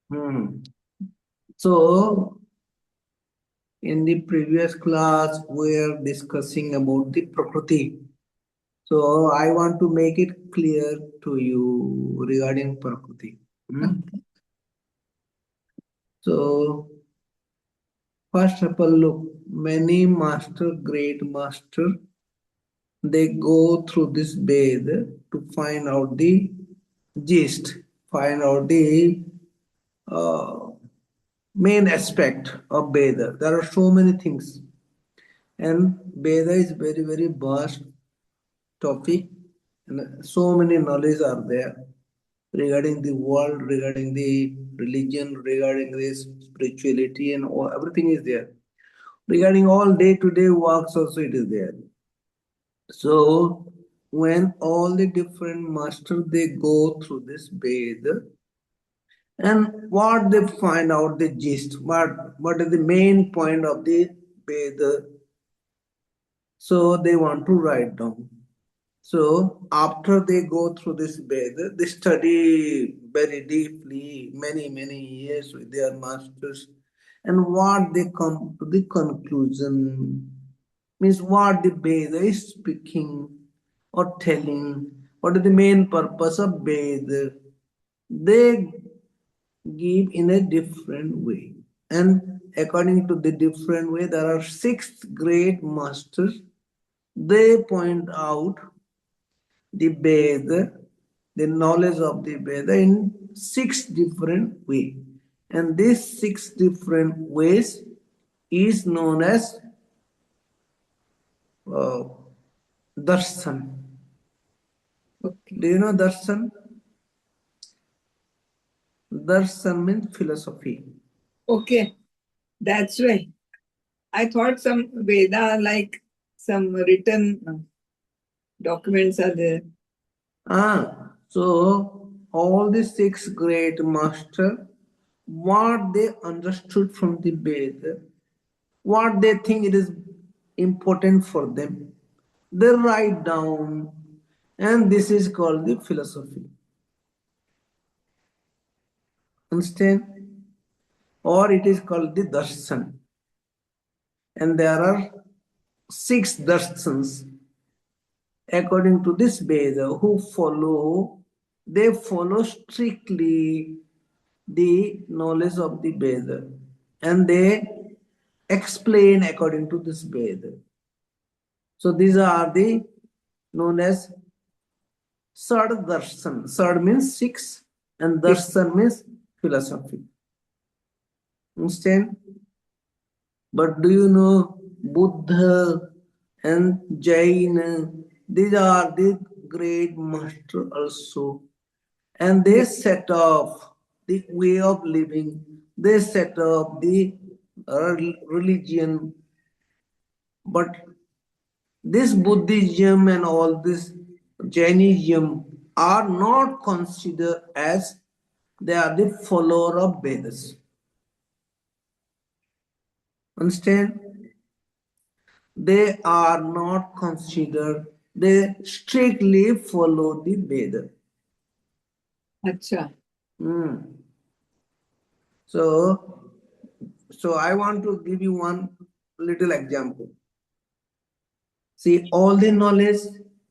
Hmm. So, in the previous class, we were discussing about the Prakriti. So, I want to make it clear to you regarding Prakriti. Hmm. Okay. So, first of all, look, many master, great master, they go through this Ved to find out the gist, find out the uh, main aspect of Veda. There are so many things, and Veda is very, very vast topic, and so many knowledge are there regarding the world, regarding the religion, regarding this spirituality, and all, everything is there. Regarding all day-to-day works also it is there. So when all the different masters they go through this Veda, and what they find out the gist, what is the main point of the Veda, so they want to write down. So after they go through this Veda, they study very deeply, many years with their masters, and what they come to the conclusion means what the Veda is speaking or telling, what is the main purpose of Veda. They give in a different way. And according to the different way, there are six great masters. They point out the Veda, the knowledge of the Veda in six different ways. And these six different ways is known as uh, darshan. Okay. Do you know darshan? Darshan means philosophy. Okay. That's right. I thought some Veda, like some written documents are there. So all the six great masters, what they understood from the Veda, what they think it is important for them, they write down, and this is called the philosophy. Understand? Or it is called the darshan. And there are six darshans according to this Veda who follow, they follow strictly the knowledge of the Veda and they explain according to this Veda. So these are the known as Sad Darshan. Sad means six and Okay. Darshan means philosophy. Understand? But do you know Buddha and Jaina? These are the great master also. And they Yeah. set up the way of living. They set up the religion. But this Buddhism and all this Jainism are not considered as they are the follower of Vedas. Understand? They are not considered, they strictly follow the Veda. Acha. Hmm. So, so I want to give you one little example. See, all the knowledge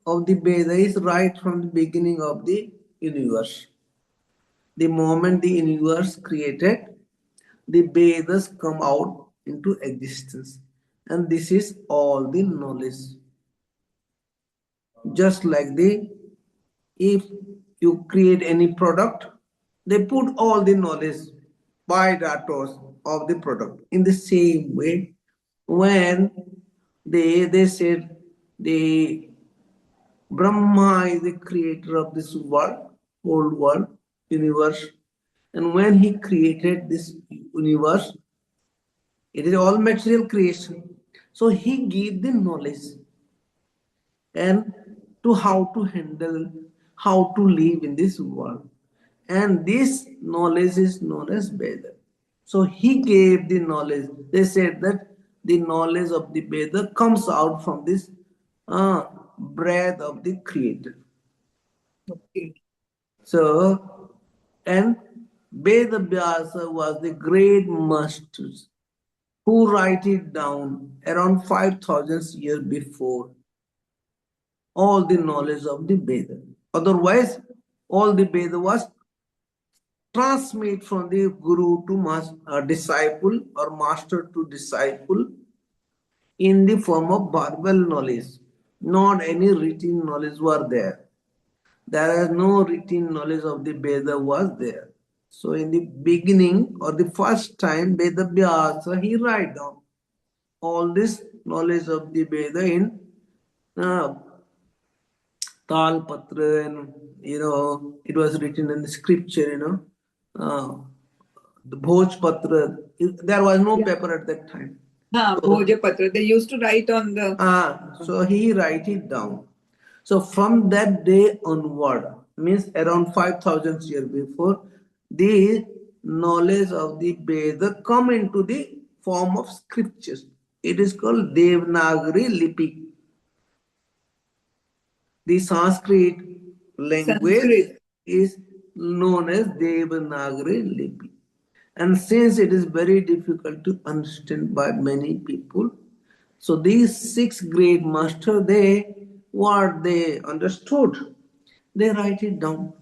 of the Veda is right from the beginning of the universe. The moment the universe created, the Vedas come out into existence. And this is all the knowledge. Just like the if you create any product, they put all the knowledge by data of the product. In the same way, when they said the Brahma is the creator of this world, whole world, universe, and when he created this universe, it is all material creation. So he gave the knowledge and to how to handle, how to live in this world. And this knowledge is known as Veda. So he gave the knowledge. They said that the knowledge of the Veda comes out from this breath of the Creator. Okay. So, and Veda Vyasa was the great master who write it down around 5,000 years before all the knowledge of the Veda. Otherwise, all the Veda was transmit from the guru to disciple or master to disciple in the form of verbal knowledge. Not any written knowledge were there. There is no written knowledge of the Veda was there. So in the beginning or the first time Veda Vyasa he write down all this knowledge of the Veda in uh, Talpatra, and it was written in the scripture, uh, the Bhojpatra. There was no Yeah. paper at that time. So, Bhojapatra. They used to write on the. so he write it down. So from that day onward, means around 5,000 years before, the knowledge of the Veda come into the form of scriptures. It is called Devanagari Lipi. The Sanskrit language Sanskrit. is known as Devanagari Lipi. And since it is very difficult to understand by many people, so these six great masters, what they understood, they write it down.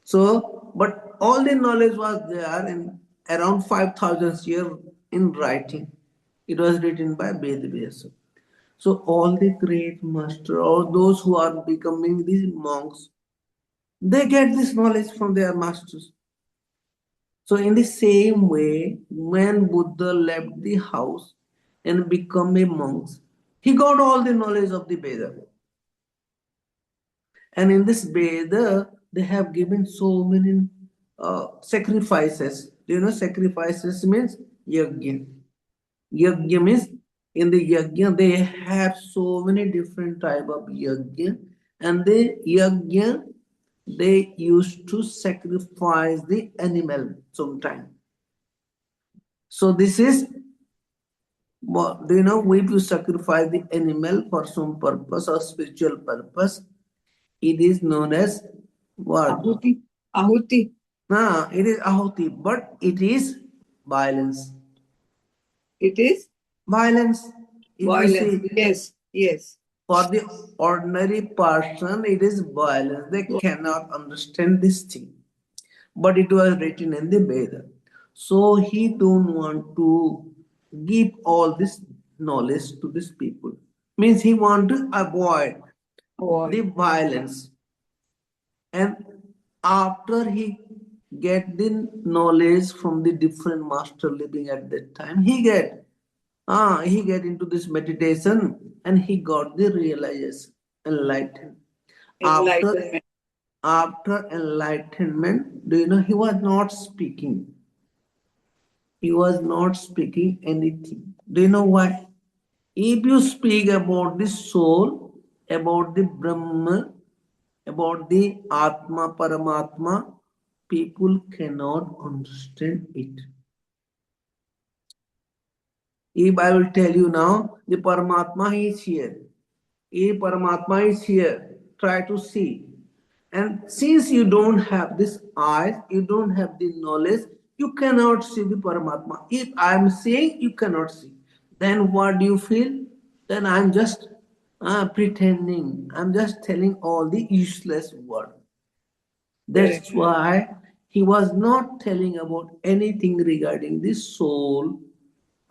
So, but all the knowledge was there in around 5,000 years in writing. It was written by Vedavyasu. So all the great master, all those who are becoming these monks, they get this knowledge from their masters. So in the same way, when Buddha left the house and become a monk, he got all the knowledge of the Veda. And in this Veda, they have given so many sacrifices. Do you know sacrifices means yajna? Yajna means in the yajna they have so many different type of yajna, and the yajna they used to sacrifice the animal sometime. So this is do you know if you sacrifice the animal for some purpose or spiritual purpose, it is known as what? Ahuti. Ahuti. Nah, it is ahuti, but it is violence. It is Violence. If you violence. see, Yes. Yes. for the ordinary person, it is violence. They cannot understand this thing. But it was written in the Veda. So he don't want to give all this knowledge to these people. Means he want to avoid the Avoid. violence. And after he get the knowledge from the different master living at that time, he get into this meditation and he got the realization, enlightened. After Enlightenment. after enlightenment, do you know he was not speaking? He was not speaking anything. Do you know why? If you speak about the soul, about the Brahma, about the Atma, Paramatma, people cannot understand it. If I will tell you now, the Paramatma is here. If Paramatma is here, try to see. And since you don't have this eyes, you don't have the knowledge, you cannot see the Paramatma. If I am saying you cannot see, then what do you feel? Then I'm just pretending. I'm just telling all the useless word. That's Correct. why he was not telling about anything regarding the soul,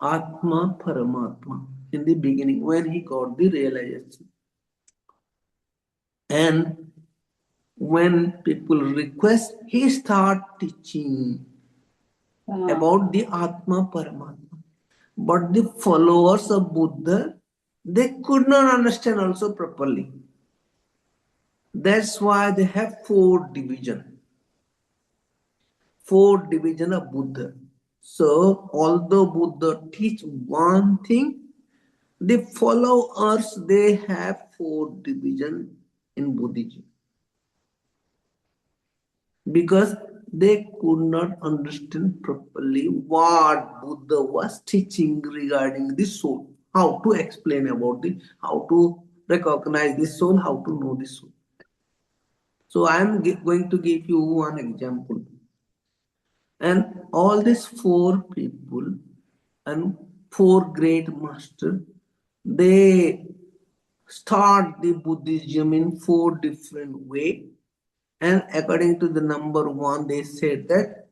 Atma, Paramatma in the beginning when he got the realization. And when people request, he start teaching about the Atma, Paramatma. But the followers of Buddha, they could not understand also properly. That's why they have four division of Buddha. So although Buddha teach one thing, the followers they have four division in Buddhism because they could not understand properly what Buddha was teaching regarding the soul, how to explain about the, how to recognize the soul, how to know the soul. So I am going to give you one example. And all these four people and four great masters, they start the Buddhism in four different way. And according to the number one, they said that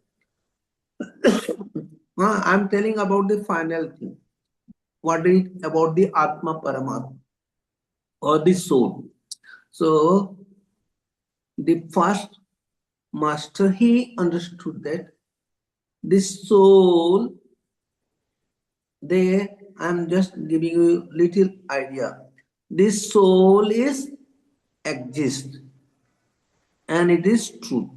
I'm telling about the final thing. What is about the Atma Paramatma or the soul? So the first master he understood that this soul, they I'm just giving you little idea. This soul is exist and it is true.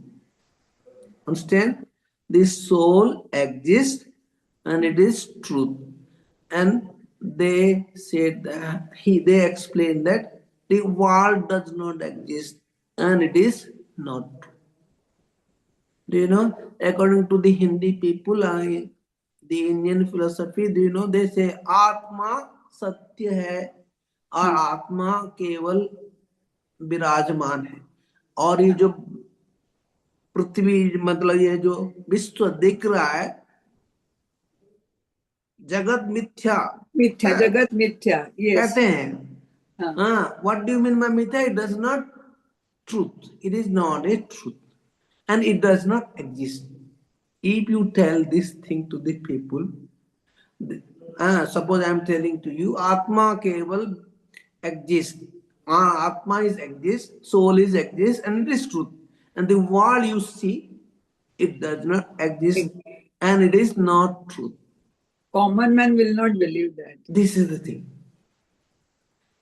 Understand? This soul exists and it is truth. And they said that they explained that the world does not exist and it is not true. Do you know? According to the Hindi people, the Indian philosophy, do you know? They say Atma सत्य है और आत्मा केवल विराजमान है और ये जो पृथ्वी मतलब ये जो विश्व दिख रहा है जगत मिथ्या मिथ्या, जगत मिथ्या, यस. कहते हैं what do you mean by मिथ्या it does not truth it is not a truth and it does not exist if you tell this thing to the people suppose I am telling to you atma keval exists atma is exist soul is exist and it is truth and the world you see it does not exist and it is not truth. Common man will not believe that. This is the thing.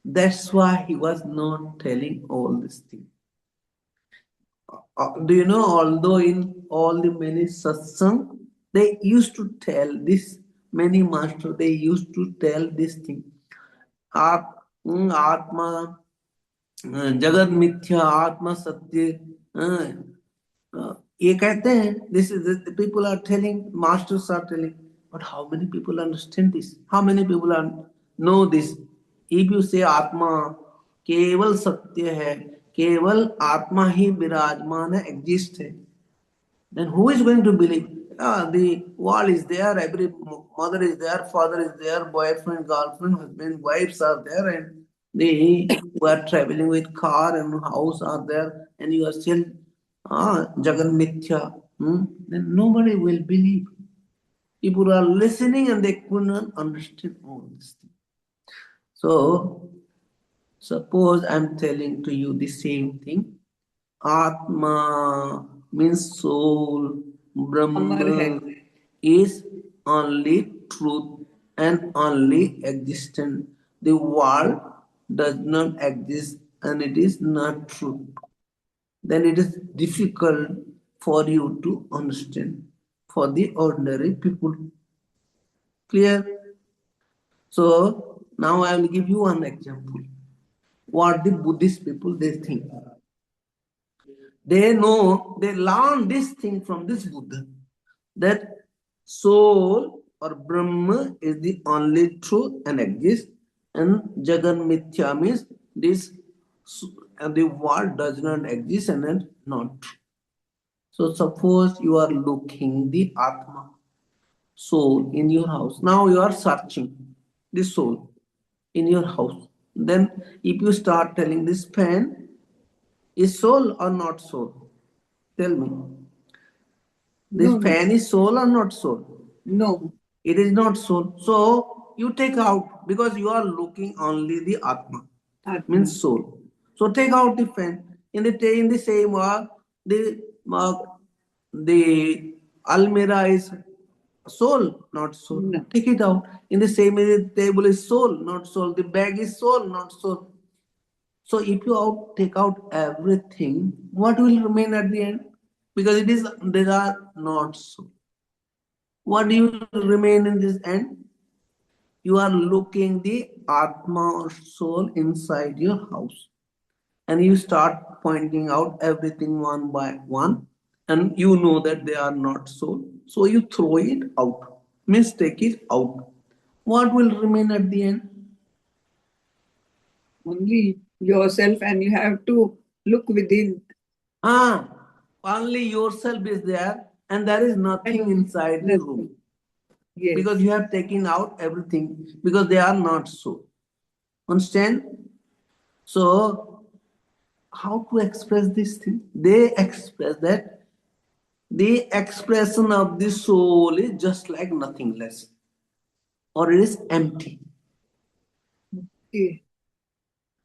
That's why he was not telling all these things. Do you know, although in all the many satsang, they used to tell this, many masters, they used to tell this thing. Atma, Jagat Mithya, Atma Satya. ये कहते हैं this is the people are telling masters are telling but how many people understand this how many people are know this if you say आत्मा केवल सत्य है केवल आत्मा ही विराजमान है exist है then who is going to believe the world is there every mother is there father is there boyfriend girlfriend husband wives are there and they who are traveling with car and house are there and you are still Jagan Mithya, then nobody will believe. People are listening and they could not understand all this thing. So, suppose I'm telling to you the same thing. Atma means soul, Brahma is only truth and only existence. The world does not exist and it is not true. Then it is difficult for you to understand for the ordinary people. Clear? So now I will give you one example. What the Buddhist people they think. They know, they learn this thing from this Buddha that soul or Brahma is the only truth and exists, and Jagan Mithya means this and the world does not exist and is not true. So suppose you are looking the Atma, soul in your house. Now you are searching the soul in your house. Then if you start telling this fan is soul or not soul, tell me. This fan is soul or not soul? No. It is not soul. So you take out because you are looking only the Atma, means soul. So take out the fan. In the same way, the almirah is soul, not soul. No. Take it out. In the same way, the table is soul, not soul. The bag is soul, not soul. So if you take out everything, what will remain at the end? Because they are not soul. What do you remain in this end? You are looking the Atma or soul inside your house. And you start pointing out everything one by one. And you know that they are not soul. So you throw it out. Means take it out. What will remain at the end? Only yourself, and you have to look within. Only yourself is there. and there is nothing inside the room. Nothing. Yes. Because you have taken out everything, because they are not so. Understand? So, how to express this thing? They express that the expression of the soul is just like nothing less, or it is empty. Okay.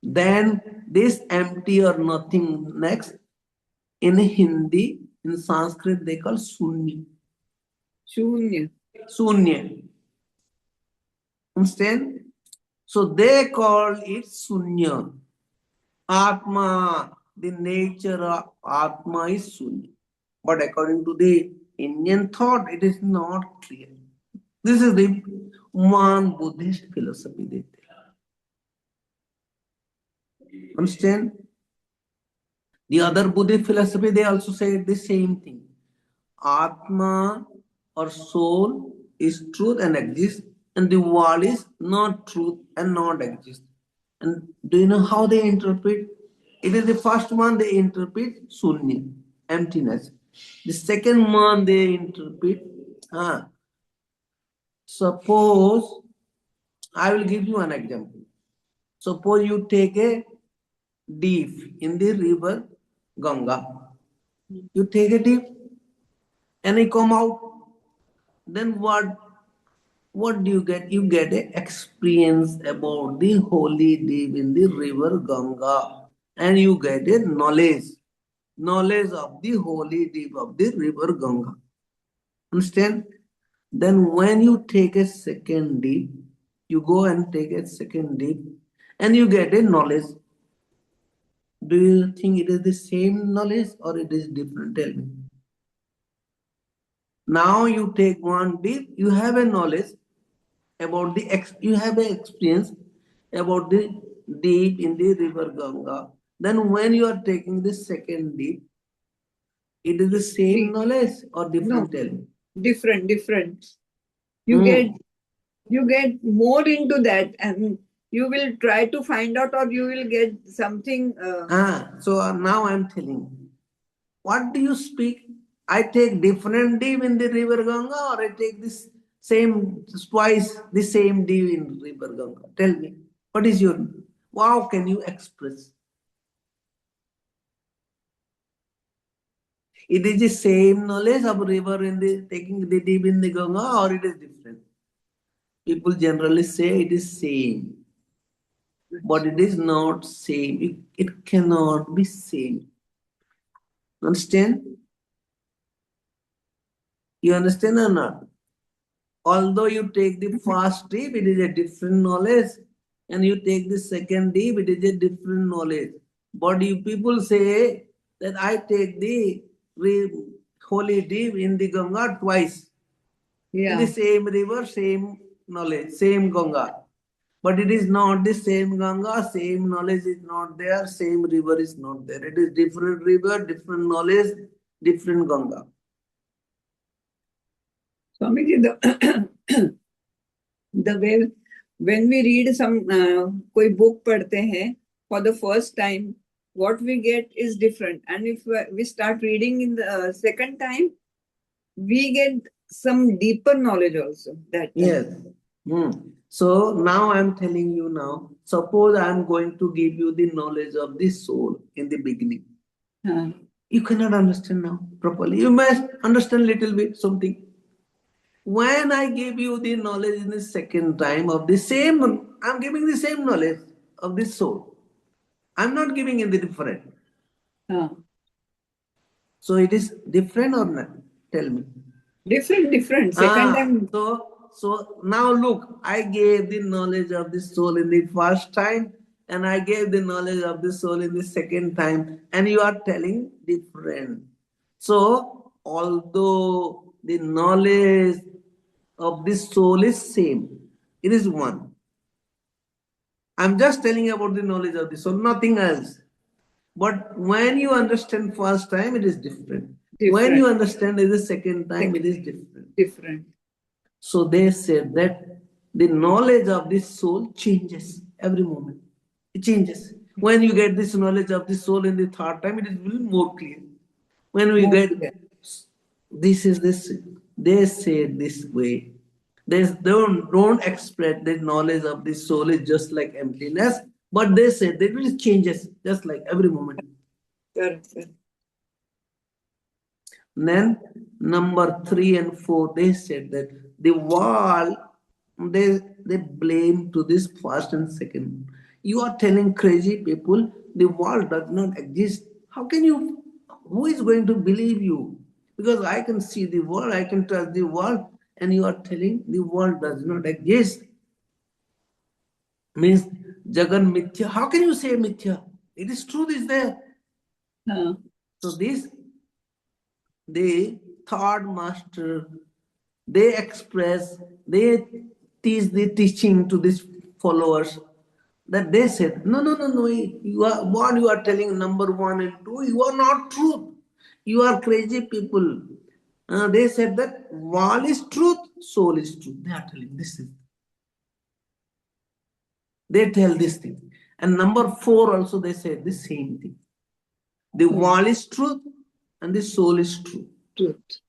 Then this empty or nothing next, in Hindi, in Sanskrit, they call Sunya. Shunya. Sunya. Understand? So they call it Sunya. Atma, the nature of Atma is Sunya. But according to the Indian thought, it is not clear. This is the one Buddhist philosophy. Understand? The other Buddhist philosophy, they also say the same thing. Atma or soul is truth and exists, and the world is not truth and not exist. And do you know how they interpret? It is the first one they interpret Sunya, emptiness. The second one they interpret, suppose, I will give you an example. Suppose you take a dip in the river Ganga. You take a dip and you come out. Then what do you get? You get an experience about the holy deep in the river Ganga, and you get a knowledge of the holy deep of the river Ganga. Understand? Then when you take a second dip, you go and take a second dip, and you get a knowledge. Do you think it is the same knowledge or it is different? Tell me. Now you take one dip, you have a knowledge about you have an experience about the deep in the river Ganga. Then when you are taking the second dip, it is the same knowledge or different? No. Tell me. Different. You get more into that, and you will try to find out, or you will get something. So now I am telling. What do you speak? I take different dip in the river Ganga, or I take this same twice the same dip in river Ganga? Tell me. What is your? How can you express? It is the same knowledge of river in the taking the dip in the Ganga, or it is different? People generally say it is same, but it is not same. It cannot be same. Understand? You understand or not? Although you take the first dip, it is a different knowledge, and you take the second dip, it is a different knowledge. But you people say that I take the holy dip in the Ganga twice. In the same river, same knowledge, same Ganga. But it is not the same Ganga, same knowledge is not there, same river is not there. It is different river, different knowledge, different Ganga. Swamiji, the way when we read some कोई book पढ़ते हैं for the first time, what we get is different, and if we start reading in the second time, we get some deeper knowledge also. That yes. So now I am telling you now. Suppose I am going to give you the knowledge of the soul in the beginning. You cannot understand now properly. You must understand little bit something. When I give you the knowledge in the second time of the same, I am giving the same knowledge of the soul. I am not giving in the different. So it is different or not? Tell me. Different. Second time. So now look, I gave the knowledge of the soul in the first time, and I gave the knowledge of the soul in the second time, and you are telling different. So although the knowledge of the soul is same, it is one. I'm just telling about the knowledge of the soul, nothing else. But when you understand first time, it is different. When you understand it the second time, it is different. So they said that the knowledge of the soul changes every moment. It changes. When you get this knowledge of the soul in the third time, it is more clear. When we get This is this. They say this way. They don't express the knowledge of the soul is just like emptiness, but they say that it changes just like every moment. Correct, correct. Then number 3 and 4, they said that the wall they blame to this first and second. You are telling crazy people the world does not exist. How can you? Who is going to believe you? Because I can see the world, I can touch the world, and you are telling the world does not exist. Means Jagan Mithya. How can you say Mithya? It is truth is there. Huh. So this the third master they express they teach the teaching to these followers that they said no you are what you are telling number 1 and 2 you are not truth you are crazy people. They said that wall is truth soul is truth they are telling this is they tell this thing and number 4 also they said the same thing the wall is truth and the soul is truth. Truth.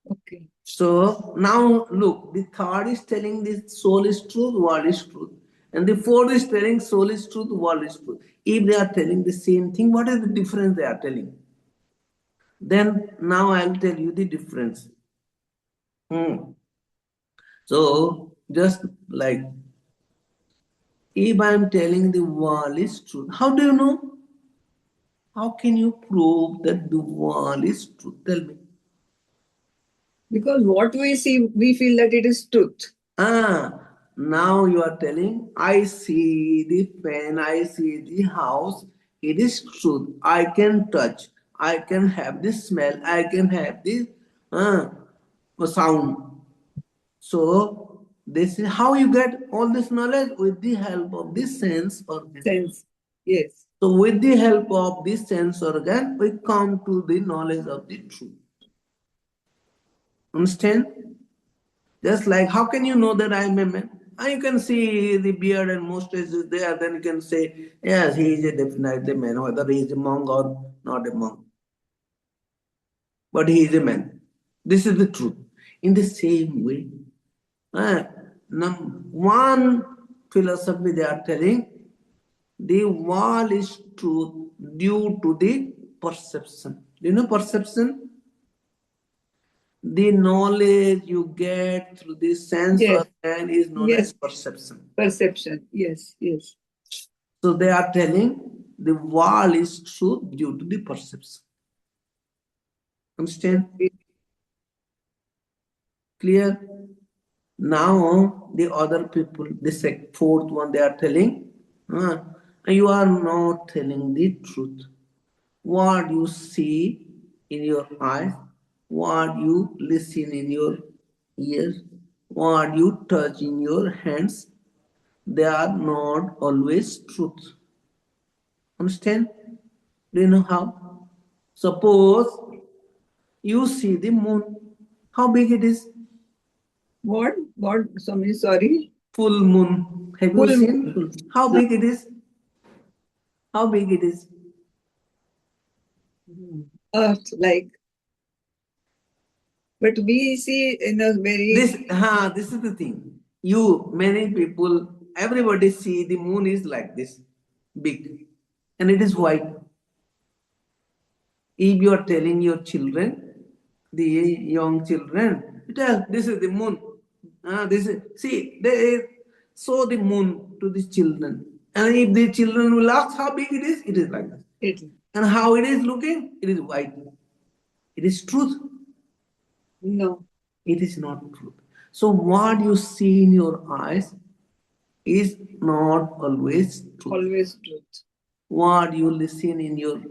Okay. So now look, the third is telling the soul is truth, world is truth. And the fourth is telling soul is truth, world is truth. If they are telling the same thing, what is the difference they are telling? Then now I'll tell you the difference. So just like if I'm telling the world is truth, how do you know? How can you prove that the world is truth? Tell me. Because what we see, we feel that it is truth. Now you are telling, I see the pen, I see the house. It is truth. I can touch, I can have the smell, I can have the sound. So, this is how you get all this knowledge with the help of this sense organ. Sense. Yes. So, with the help of this sense organ, we come to the knowledge of the truth. Understand? Just like, how can you know that I am a man? You can see the beard and mustache is there, then you can say, yes, he is a definitely man, whether he is a monk or not a monk. But he is a man. This is the truth. In the same way, uh, one philosophy they are telling, the wall is truth due to the perception. Do you know perception? The knowledge you get through the sense Yes. organ is known as Yes. perception. Perception. Yes. Yes. So they are telling the wall is truth due to the perception. Understand? Okay. Clear? Now the other people, the fourth one, they are telling, you are not telling the truth. What you see in your eyes, what you listen in your ears, what you touch in your hands, they are not always truth. Understand? Do you know how? Suppose you see the moon. How big it is? What? What? Sorry. Full moon. Have you Full seen? moon. How big it is? How big it is? Earth, like. But we see in a very. This is the thing. Many people, everybody see the moon is like this, big, and it is white. If you are telling your children, the young children, tell this is the moon. This is see they show the moon to the children, and if the children will ask how big it is like this. It. And how it is looking, it is white. It is truth. No. It is not truth. So what you see in your eyes is not always truth. Always truth. What you listen in your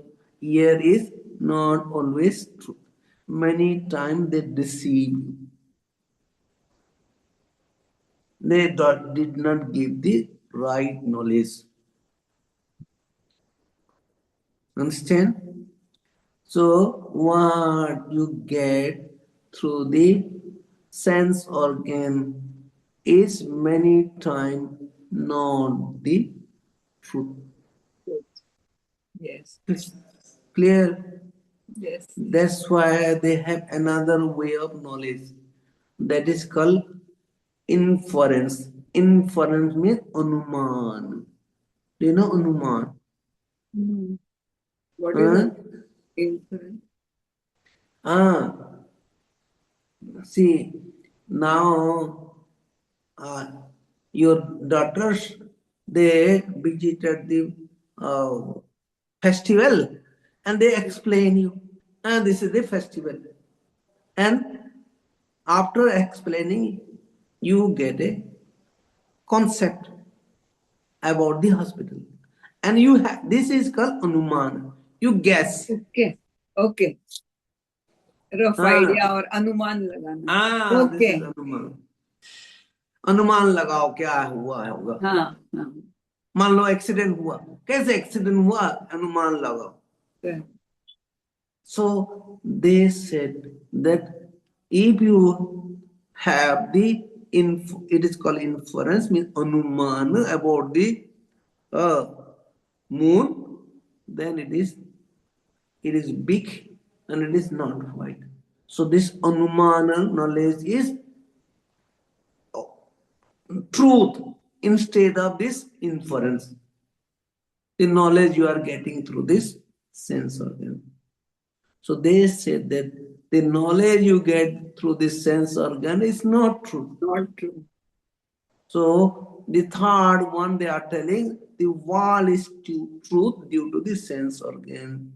ear is not always truth. Many times they deceive you. They did not give the right knowledge. Understand? So what you get through the sense organ is many times not the truth. Truth. Yes. Clear? Yes. That's why they have another way of knowledge that is called inference. Inference means anuman. Do you know anuman? Hmm. What is Huh? the inference? Ah, see, now uh, your daughters they visited the uh, festival and they explain you, and this is the festival. And after explaining, you get a concept about the hospital, and you have this is called anuman. You guess. Okay. Okay. Rough Ah, idea or अनुमान लगाना. this is Okay. अनुमान. अनुमान लगाओ क्या हुआ होगा. हाँ हाँ. मान लो एक्सीडेंट हुआ, कैसे एक्सीडेंट हुआ अनुमान लगाओ. Correct. So they said that if you have the it is called inference, means anuman about the uh, moon, then it is big and it is not white. So this anumana knowledge is truth instead of this inference. The knowledge you are getting through this sense organ. So they said that the knowledge you get through this sense organ is not true. Not true. So the third one they are telling the wall is truth due to the sense organ.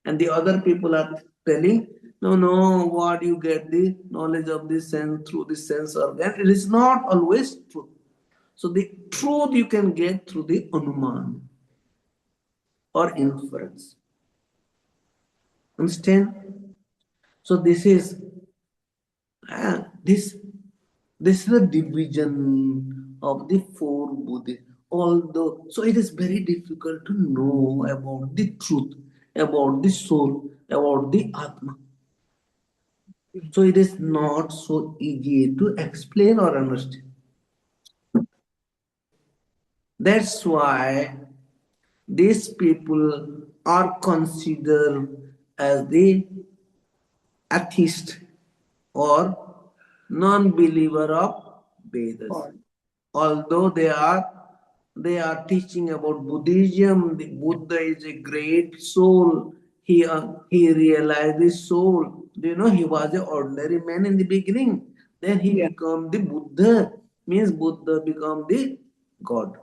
And the other people are telling, no, what you get the knowledge of the sense through the sense organ, it is not always true. So the truth you can get through the anuman or inference. Understand? So this is the division of the four Buddhas. Although, so it is very difficult to know about the truth, about the soul, about the Atma. So it is not so easy to explain or understand. That's why these people are considered as the atheist or non-believer of Vedas. God. Although they are teaching about Buddhism, the Buddha is a great soul. He realized his soul. Do you know he was an ordinary man in the beginning? Then he Yeah. became the Buddha. Means Buddha become the God.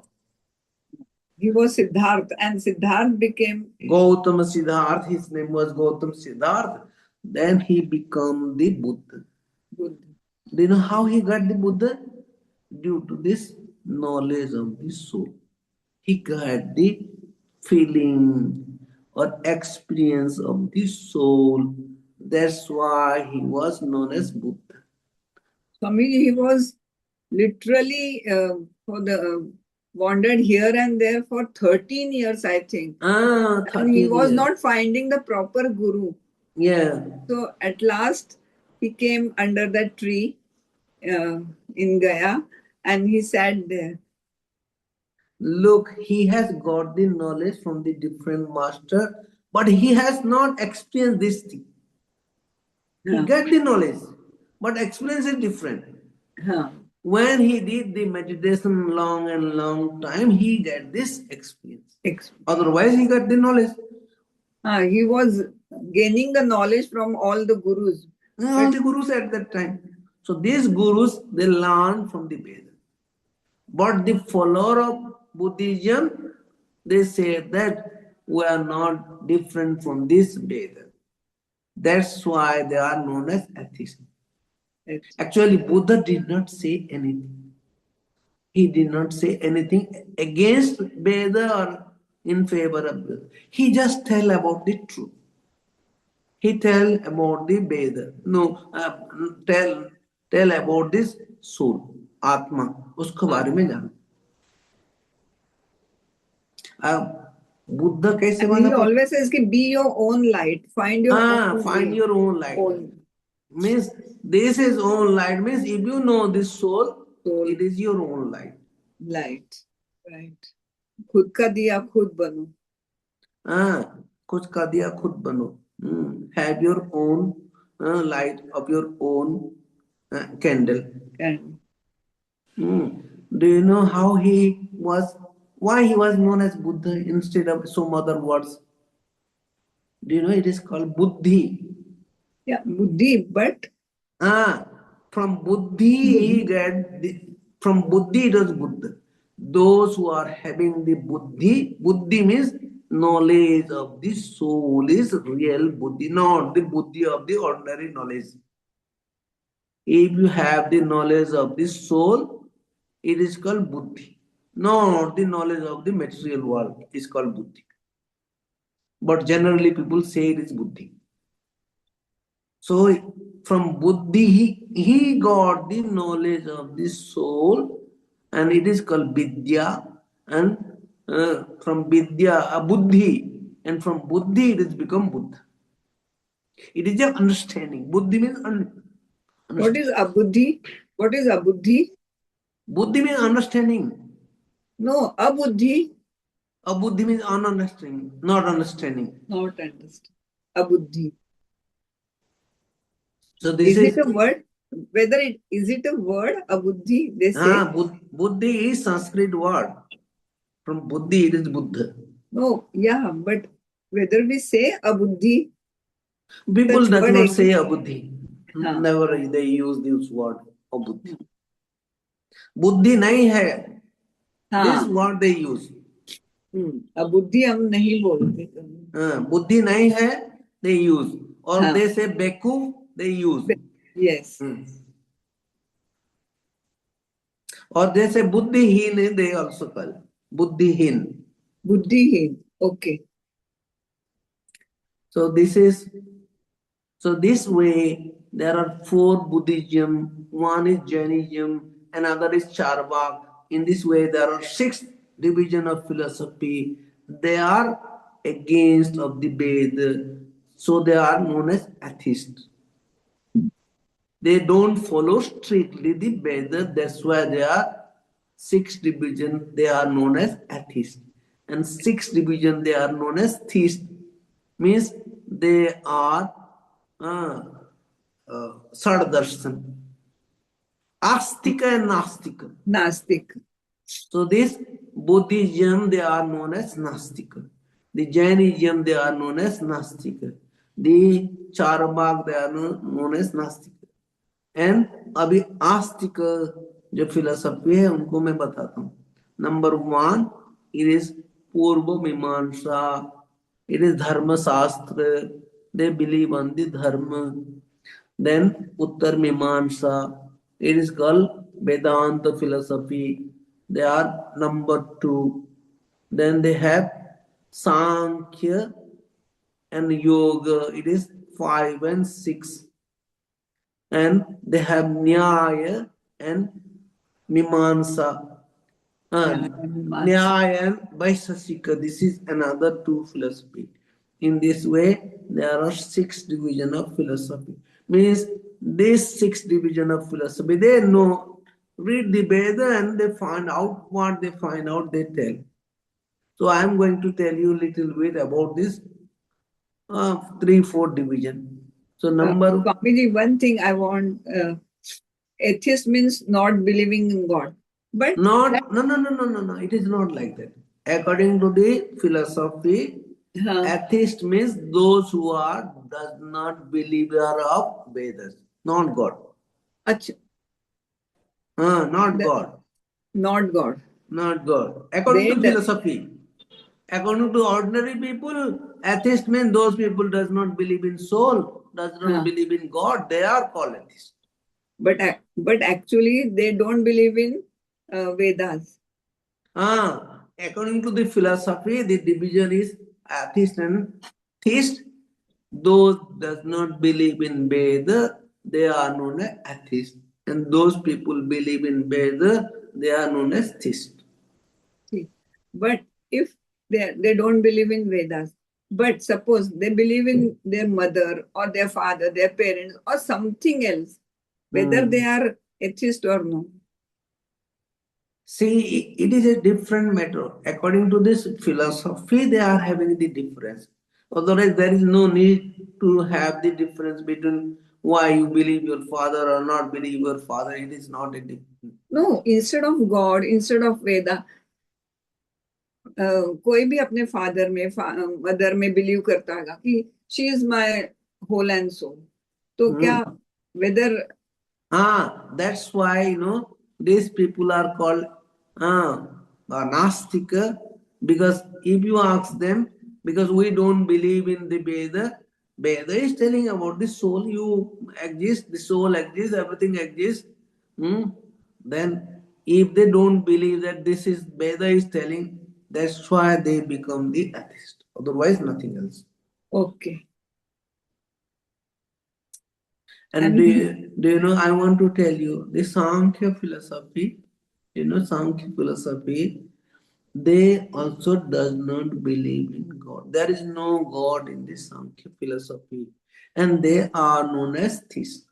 He was Siddharth, and Siddharth became Gautama Siddharth, his name was Gautam Siddharth. Then he became the Buddha. Buddha. Do you know how he got the Buddha? Due to this knowledge of the soul. He got the feeling or experience of the soul. That's why he was known as Buddha. Swamiji, he was literally for the wandered here and there for 13 years, I think. And he 13 was years. not finding the proper guru. Yeah. So at last he came under that tree in Gaya and he sat there. Look, he has got the knowledge from the different master, but he has not experienced this thing. He Huh. got the knowledge, but experience is different. Huh. When he did the meditation long and long time, he get this experience. Otherwise, he got the knowledge. He was gaining the knowledge from all the gurus. All the gurus at that time. So these gurus, they learn from the Veda. But the follower of Buddhism, they say that we are not different from this Veda. That's why they are known as atheists. Actually, Buddha did not say anything. He did not say anything against Veda or in favor of Veda. He just tell about the truth. He tell about the Veda. No, tell about this soul, Atma. उसको बारे में जानो. बुद्ध कैसे बना? He always says कि be your own light. Find your own find way. your own light. Means this is own light. Means if you know this soul, it is your own light. Light. Right. खुद का दिया खुद बनो. कुछ का दिया खुद बनो. Have your own light of your own candle. And Do you know how he was, why he was known as Buddha instead of some other words? Do you know it is called Buddhi? yeah, buddhi, but Ah, from Buddhi he buddhi. get from Buddhi it was Buddha. Those who are having the Buddhi, Buddhi means knowledge of the soul is real Buddhi, not the Buddhi of the ordinary knowledge. If you have the knowledge of the soul, it is called Buddhi. Not the knowledge of the material world is called Buddhi. But generally people say it is Buddhi. So from Buddhi, he got the knowledge of the soul and it is called Vidya. And from Vidya, Buddhi. And from Buddhi, it has become Buddha. It is just understanding. Buddhi means What is understanding. abuddhi? What is abuddhi? Buddhi means understanding. No, abuddhi, Buddhi means ununderstanding, not understanding. not understand. Abuddhi. So this Is it is a word? Whether it is it a word, abuddhi, they say? Buddhi is Sanskrit word. From Buddhi, it is Buddha. No, yeah, but whether we say abuddhi, People such does word not say exists. abuddhi. हाँ, Never they use this word abuddhi. Buddhi nahi hai. This हाँ, word they use. अबुद्धि हम नहीं बोलते Buddhi nahi hai, they use. Or हाँ, they say beku, they use. yes, Or they say buddhihin, they also call. Buddhihin. बुद्धिहीन, okay, So this is So this way, there are four Buddhism, one is Jainism, another is Charvak. In this way, there are six division of philosophy. They are against of the Veda, so they are known as atheists. They don't follow strictly the Veda. That's why they are six division. They are known as atheists, and six division they are known as theists. Means they are uh, Sardarshan, Astika and Nastika. नास्तिक, So this Buddhism they are known as Nastika. The Jainism they are known as Nastika. The Charvak they are known as Nastika. And अभी आस्तिक जो philosophy है उनको मैं बताता हूँ number one it is पूर्व मीमांसा it is Dharma Shastra they believe on the Dharma then Uttar Mimamsa it is called Vedanta philosophy they are number two then they have Sankhya and yoga it is 5 and 6 and they have Nyaya and Mimamsa. न्याय मीमांसा, Nyaya and Vaisasika. This is another two philosophy. In this way, there are six division of philosophy. Means this six division of philosophy, they know, read the Veda and they find out what they find out, they tell. So I am going to tell you a little bit about this three, four division. So number Swamiji, one thing I want, atheist means not believing in God, but that, Not, no, no, no, no, no, no. It is not like that. According to the philosophy, हाँ, atheist means those who are does not believer of Vedas, not God. अच्छा, Not the, God, not God, not God. According they, to philosophy, according to ordinary people, atheist means those people does not believe in soul, does not हाँ, believe in God. They are called atheists. but actually they don't believe in Vedas. According to the philosophy, the division is atheist and theist. Those does not believe in Veda, they are known as atheist. And those people believe in Veda, they are known as theist. See, but if they don't believe in Vedas, but suppose they believe in their mother or their father, their parents, or something else, whether they Hmm. are atheist or no. See, it is a different matter. According to this philosophy, they are having the difference. Otherwise, there is no need to have the difference between why you believe your father or not believe your father. It is not a difference. No, instead of God, instead of Veda, कोई भी अपने father में mother में believe करता है कि she is my whole and soul, तो क्या whether That's why, these people are called Nastika, because if you ask them, because we don't believe in the Veda, Veda is telling about the soul, you exist, the soul exists, everything exists. Hmm? Then, if they don't believe that this is Veda is telling, that's why they become the atheist. Otherwise, nothing else. Okay And and do you know, I want to tell you, the Sankhya philosophy, Sankhya philosophy, they also does not believe in God. There is no God in the Sankhya philosophy. And they are known as theists.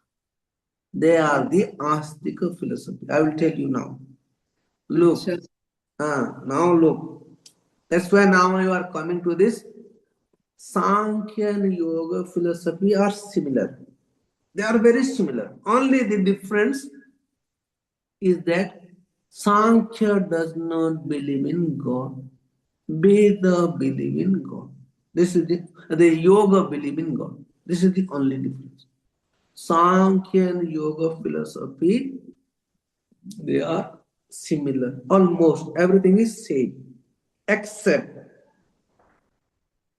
They are the Astika philosophy. I will tell you now. अच्छा Look, now look. That's why now you are coming to this. Sankhya and Yoga philosophy are similar. They are very similar. Only the difference is that Sankhya does not believe in God. Veda believe in God. This is the Yoga believe in God. This is the only difference. Sankhya and Yoga philosophy, they are similar. Almost everything is same. Except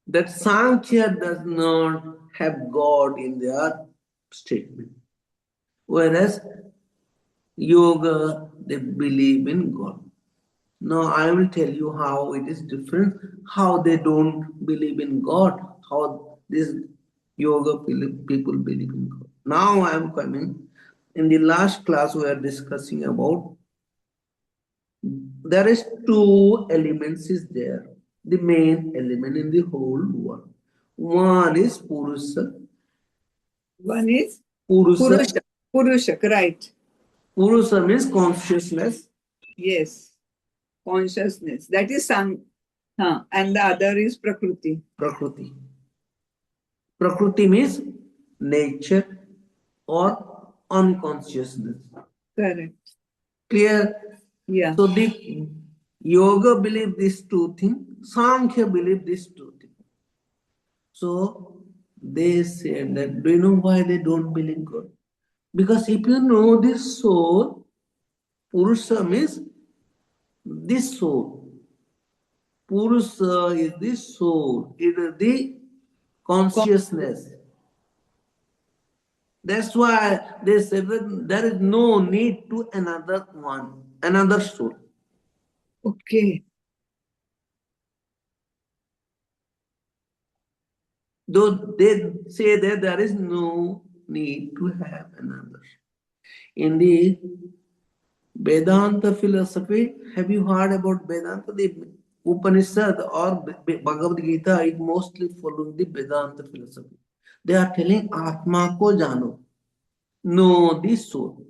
that Sankhya does not have God in their statement. Whereas Yoga, they believe in God. Now I will tell you how it is different, how they don't believe in God, how this yoga people believe in God. Now I am coming. In the last class we are discussing about there is two elements is there. The main element in the whole world. One is Purusha. One is Purusha. Purusha Purusha right Purusha means consciousness. Yes consciousness that is some हाँ and the other is Prakriti Prakriti. Prakriti means nature or unconsciousness. Correct Clear? Yeah So the yoga believe these two things, Sankhya believe these two things. So they said that, do you know why they don't believe God? Because if you know this soul, Purusha means this soul. Purusha is the soul, it is the consciousness. That's why they said that there is no need to another one, another soul. Okay Though they say that there is no need to have another. In the Vedanta philosophy, have you heard about Vedanta? The Upanishad or Bhagavad Gita is mostly following the Vedanta philosophy. They are telling Atma ko jano, know the soul.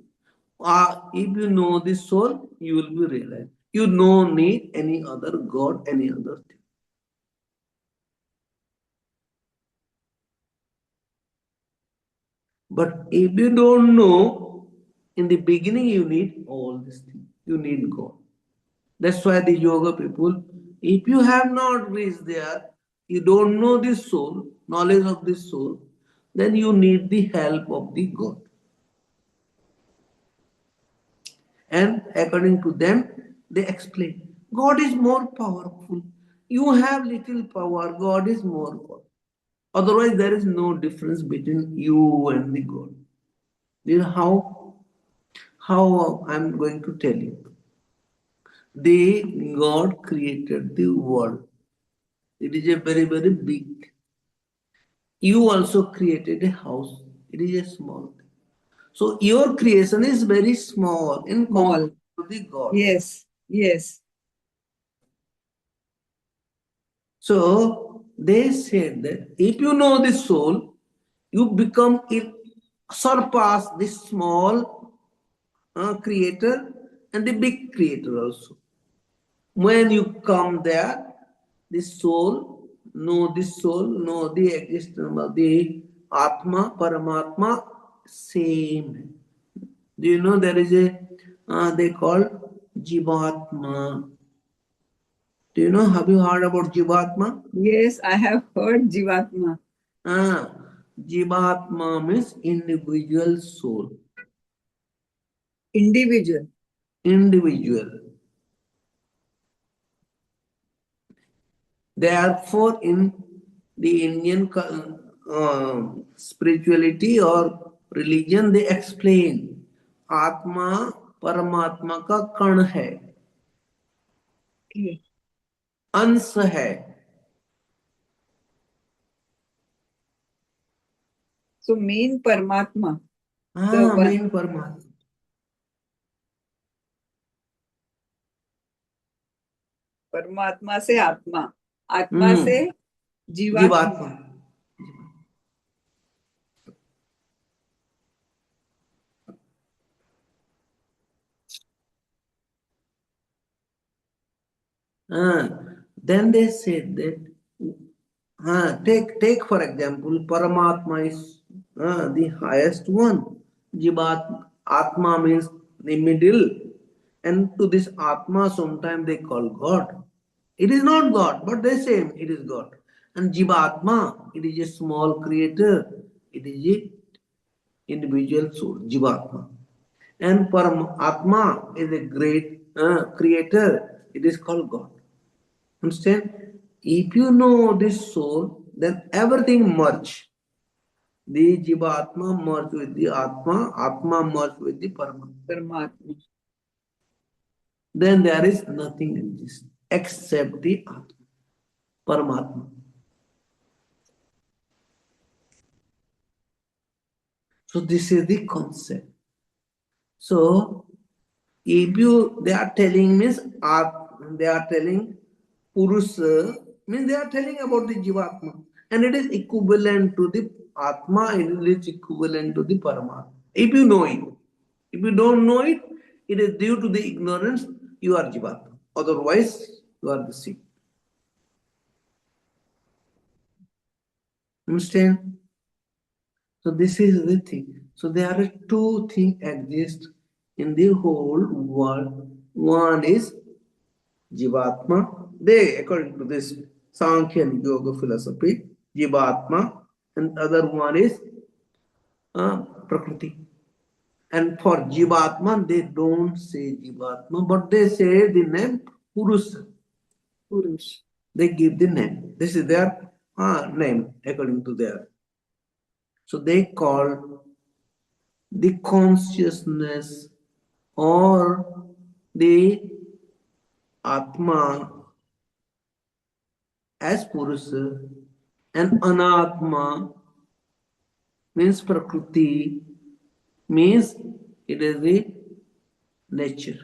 If you know the soul, you will be realized. You no need any other God, any other thing. But if you don't know, in the beginning you need all these things. You need God. That's why the yoga people, if you have not reached there, you don't know the soul, knowledge of the soul, then you need the help of the God. And according to them, they explain God is more powerful. You have little power, God is more powerful. Otherwise, there is no difference between you and the God. You know how I'm going to tell you. The God created the world. It is a very, very big. You also created a house. It is a small thing. So your creation is very small in small comparison to the God. Yes yes So they said that if you know the soul, you become surpass the small creator and the big creator also. When you come there, the soul know the soul, know the existence of the Atma, Paramatma, same. Do you know there is a, they call Jivatma. Do you know, have you heard about Jivatma? Yes, I have heard Jivatma. Ah, Jivatma means individual soul. Individual. Individual. Therefore, in the Indian spirituality or religion, they explain Atma परमात्मा का कण है, Okay. अंश है. So main Paramatma, the हाँ, one main परमात्मा. परमात्मा से आत्मा, आत्मा से हम्म, जीवात्मा. जीवात्मा. Then they said that, take for example, Paramatma is the highest one. Jivat Atma means the middle, and to this Atma sometimes they call God. It is not God, but they say it is God. And Jivatma, it is a small creator. It is a individual soul, Jivatma. And Paramatma is a great creator. It is called God. Understand? If you know this soul, then everything merge. The Jivatma merge with the Atma, Atma merge with the Paramatma. परमात्मा. Then there is nothing in this except the Atma, Paramatma. So this is the concept. So if you they are telling means they are telling Purusha means they are telling about the Jivatma, and it is equivalent to the Atma, and it is equivalent to the Paramatma. If you know it, if you don't know it, it is due to the ignorance you are Jivatma. Otherwise, you are the Sikh. Understand? So this is the thing. So there are two things exist in the whole world. One is Jivatma. They, according to this Sankhya and Yoga philosophy, Jivatma, and other one is Prakriti. And for Jivatma, they don't say Jivatma, but they say the name Purusha. पुरुष. They give the name. This is their name according to their. So they call the consciousness or the Atma as Purusha, and Anatma means Prakriti, means it is the nature.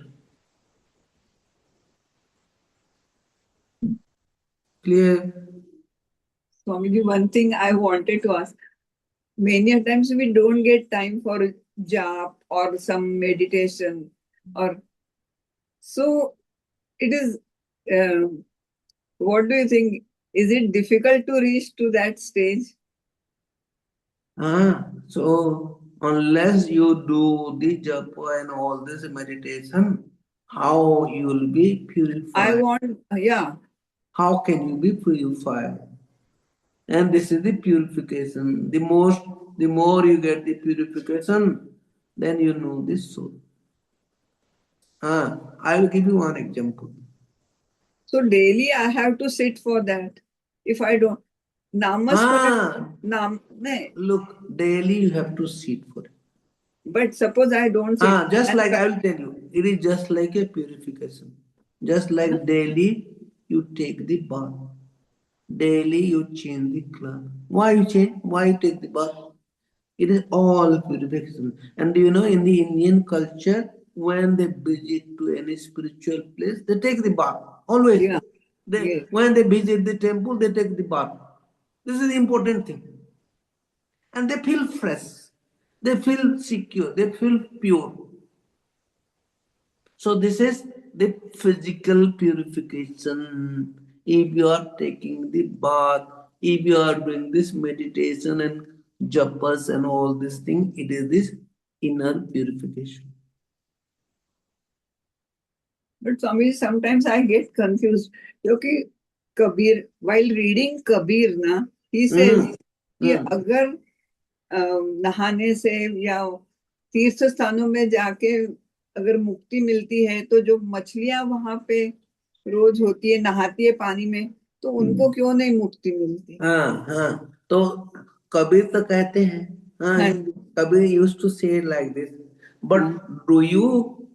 Clear? Swamiji, one thing I wanted to ask. Many a times we don't get time for jap or some meditation, or so it is. What do you think? Is it difficult to reach to that stage? So unless you do the japa and all this meditation, how you will be I purified? want, yeah. How can you be purified? And this is the purification. The more you get the purification, then you know this soul. I will give you one example. So daily I have to sit for that. If I don't, namasmara, Ah, ne, look, daily you have to sit for it. but suppose I don't sit. Just And like I will tell you, it is just like a purification. Just like daily you take the bath. Daily you change the cloth. Why you change? Why you take the bath? It is all purification. And do you know in the Indian culture, when they visit to any spiritual place, they take the bath. Always. yeah, yes. When they visit the temple, they take the bath. This is the important thing. And they feel fresh. They feel secure. They feel pure. So this is the physical purification. if you are taking the bath, if you are doing this meditation and japas and all these things, it is this inner purification. But Swami, sometimes I get confused. Okay, Kabir, while reading Kabir, na, he says कि अगर नहाने से या तीर्थ स्थानों में जाके अगर मुक्ति मिलती है तो जो मछलियां वहां पे रोज होती है, नहाती है पानी में, तो उनको क्यों नहीं मुक्ति मिलती? हाँ हाँ, तो कबीर तो कहते हैं, हाँ, Kabir used to say it like this. But do you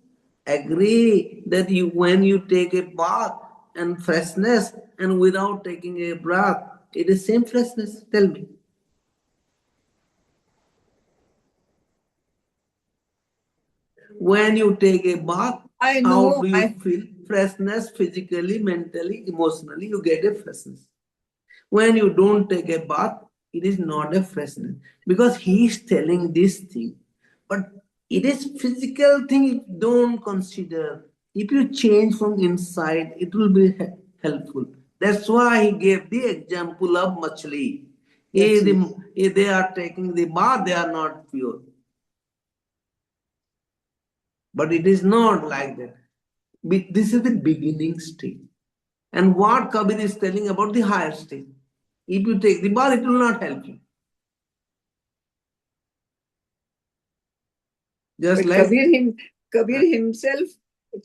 agree that you when you take a bath and freshness and without taking a bath, it is same freshness? Tell me. When you take a bath, I how know, do you feel? Freshness physically, mentally, emotionally, you get a freshness. When you don't take a bath, it is not a freshness because he is telling this thing. But it is physical thing, don't consider. If you change from inside, it will be helpful. That's why he gave the example of machli. If they are taking the bath, they are not pure. But it is not like that. This is the beginning stage. And what Kabir is telling about the higher stage. If you take the bath, it will not help you. Just like Kabir himself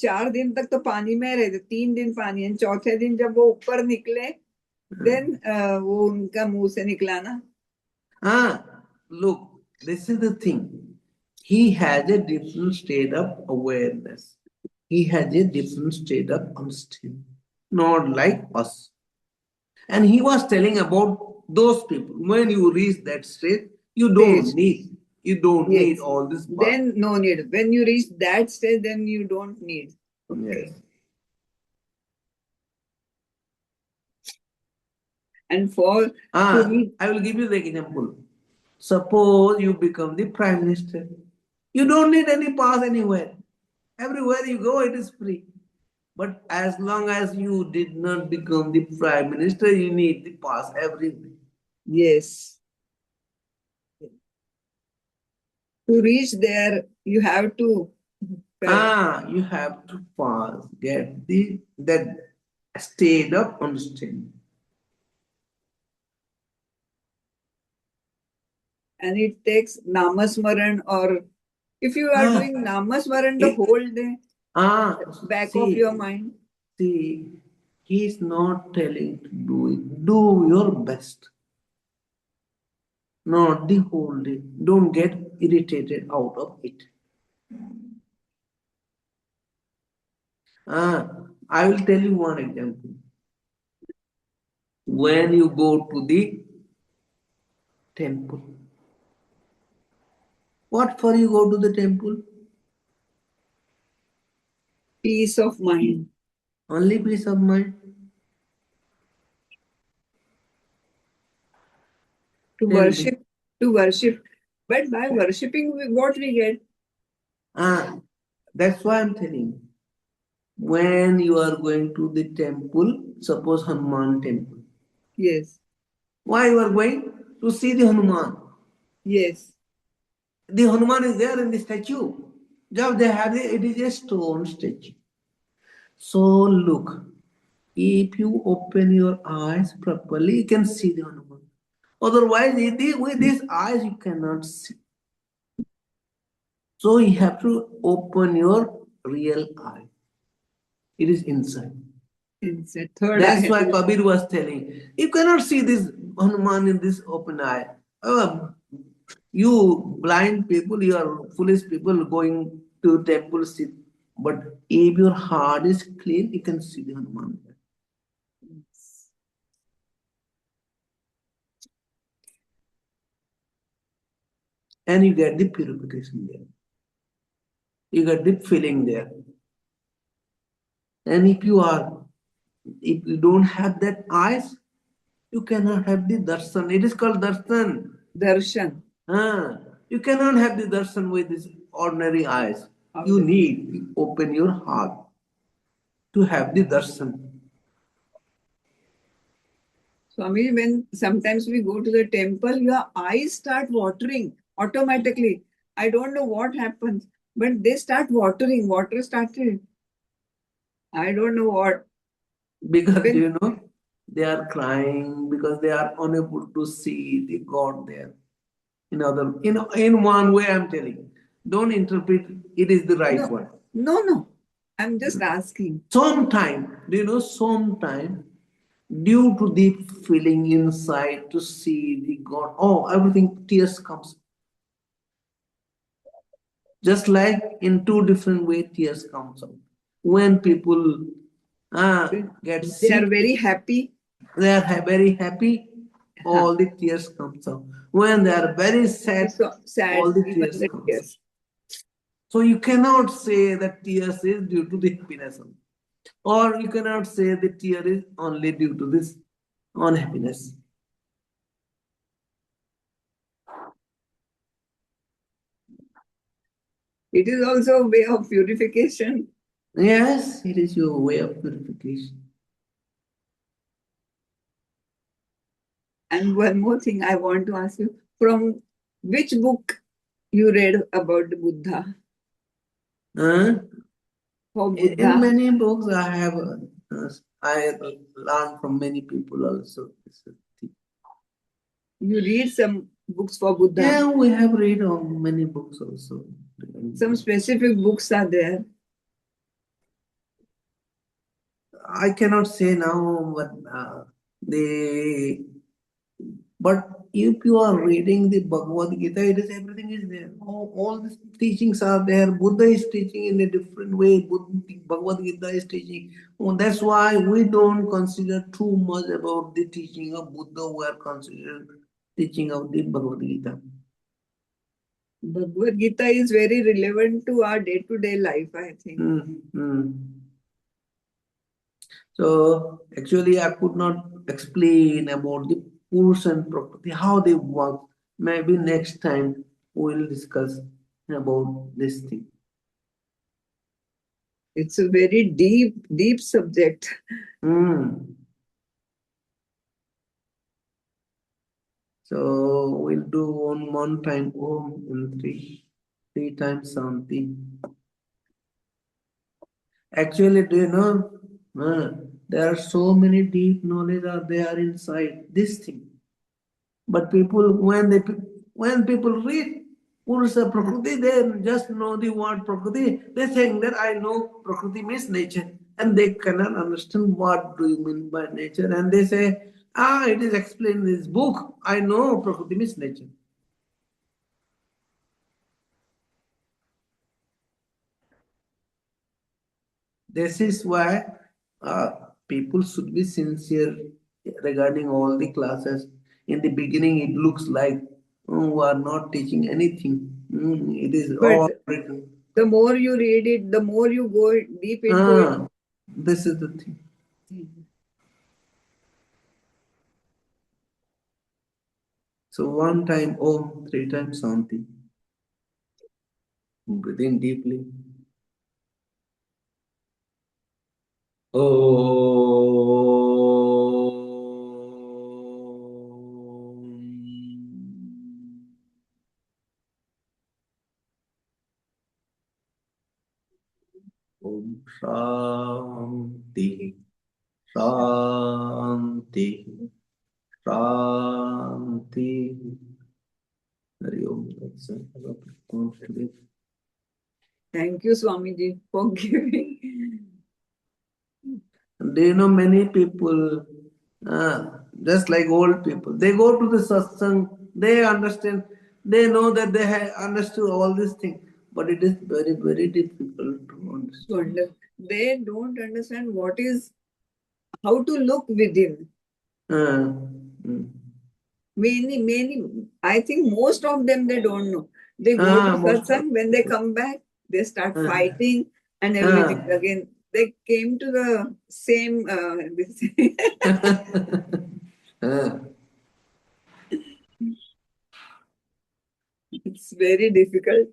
4 दिन तक तो पानी में रहे थे, 3 दिन पानी है, चौथे दिन जब वो ऊपर निकले, देन वो उनका मुंह से निकला ना. Look, this is the thing. He has a different state of awareness. He has a different state of understanding, not like us. And he was telling about those people. When you reach that state, you don't need all this. Then no need. When you reach that stage, then you don't need. Okay. Yes. And for I will give you the example. Suppose you become the prime minister. You don't need any pass anywhere. Everywhere you go, it is free. But as long as you did not become the prime minister, you need the pass everywhere. Yes. To reach there, you have to. You have to pass, get that state of understanding. And it takes namasmaran, or if you are doing namasmaran the whole day, back of your mind. See, he is not telling to do it. Do your best. Not the whole day. Don't get irritated out of it. I will tell you one example. When you go to the temple, what for you go to the temple? Peace of mind. Only peace of mind. To worship. But by worshipping, what we get? That's why I'm telling. When you are going to the temple, suppose Hanuman temple. Yes. Why you are going? To see the Hanuman. Yes. The Hanuman is there in the statue. Just they have it is a stone statue. So look, if you open your eyes properly, you can see the Hanuman. Otherwise, with these eyes, you cannot see. So you have to open your real eye. It is inside. That's why Kabir was telling, you cannot see this Hanuman in this open eye. You blind people, you are foolish people going to temple sit. But if your heart is clean, you can see the Hanuman. And you get the purification there. You get the feeling there. And if you don't have that eyes, you cannot have the darshan. It is called darshan. Darshan. You cannot have the darshan with these ordinary eyes. You need to open your heart to have the darshan. Swami, when sometimes we go to the temple, your eyes start watering automatically. I don't know what happens, but they start watering. Water started. I don't know what. Because When they are crying because they are unable to see the God there. In one way, I'm telling. Don't interpret it is the right no, one. no. I'm just asking. Sometime due to the feeling inside to see the God, oh, everything tears comes. Just like in two different way, tears comes out. When people get They are sick, very happy. they are very happy, Huh. all the tears comes out. When they are very sad, So all sad, the even tears the comes out. tears. So you cannot say that tears is due to the happiness, or you cannot say the tear is only due to this unhappiness. It is also a way of purification. Yes, it is your way of purification. And one more thing I want to ask you, from which book you read about the Buddha? Uh, For in Buddha, many books, I learned from many people also. you read some books for Buddha. Yeah, we have read on many books also. Some specific books are there. I cannot say now, but they. But if you are reading the Bhagavad Gita, it is everything is there. All these teachings are there. Buddha is teaching in a different way. Bhagavad Gita is teaching. Oh, that's why we don't consider too much about the teaching of Buddha. We are considering teaching of the Bhagavad Gita. Bhagavad Gita is very relevant to our day-to-day life, I think. Mm. So actually, I could not explain about the Purusha and Prakriti, how they work. Maybe next time we will discuss about this thing. It's a very deep subject. Hmm. So we'll do one time Om and three times Santi. Actually, do you know? There are so many deep knowledge are there inside this thing. But people, when people read Purusha Prakriti, they just know the word Prakriti. They think that I know Prakriti means nature, and they cannot understand what do you mean by nature. And they say, it is explained in this book. I know Prakriti means nature. This is why uh, people should be sincere regarding all the classes. In the beginning, it looks like we are not teaching anything. It is But all written. the more you read it, the more you go deep into it. This is the thing. So one time Om, three times Santi. Breathe in deeply. Om Shanti. Shanti. Shanti. Hari Om. That's it. Thank you, Swamiji, for giving. Do you know many people, just like old people, they go to the satsang, they understand, they know that they have understood all these things, but it is very, very difficult to understand. They don't understand what is how to look within. Uh, mm. Many, I think most of them they don't know. They go to Most of satsang, when they come back, they start uh, fighting and everything uh. again. They came to the same. uh. It's very difficult.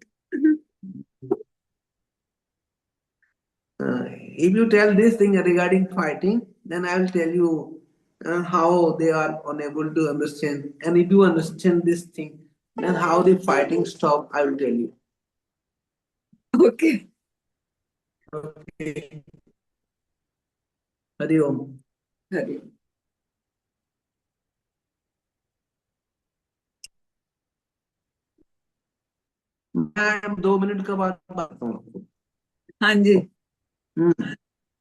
If you tell this thing regarding fighting, then I will tell you and how they are unable to understand. And if you understand this thing, then how the fighting stop, I will tell you. Okay. Okay. Hari Om. Hari मैं 2 minute का बाद बात करता हूँ आपको. हाँ जी.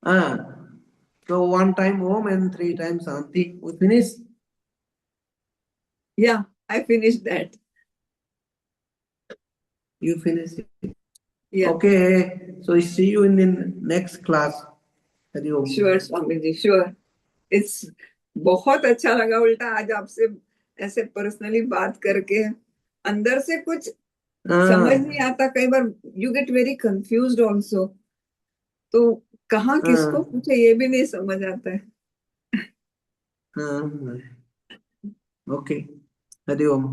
हाँ. So 1 time Om and 3 times Shanti. We finish? Yeah, I finished that. You finish it. Yeah. Okay. So see you in the next class. Hari Om. Sure Swami ji, sure. It's बहुत अच्छा लगा उल्टा आज आपसे ऐसे पर्सनली बात करके. अंदर से कुछ समझ नहीं आता कई बार. You get very confused also. तो कहाँ किसको पूछे ये भी नहीं समझ आता है. Okay. Hari Om.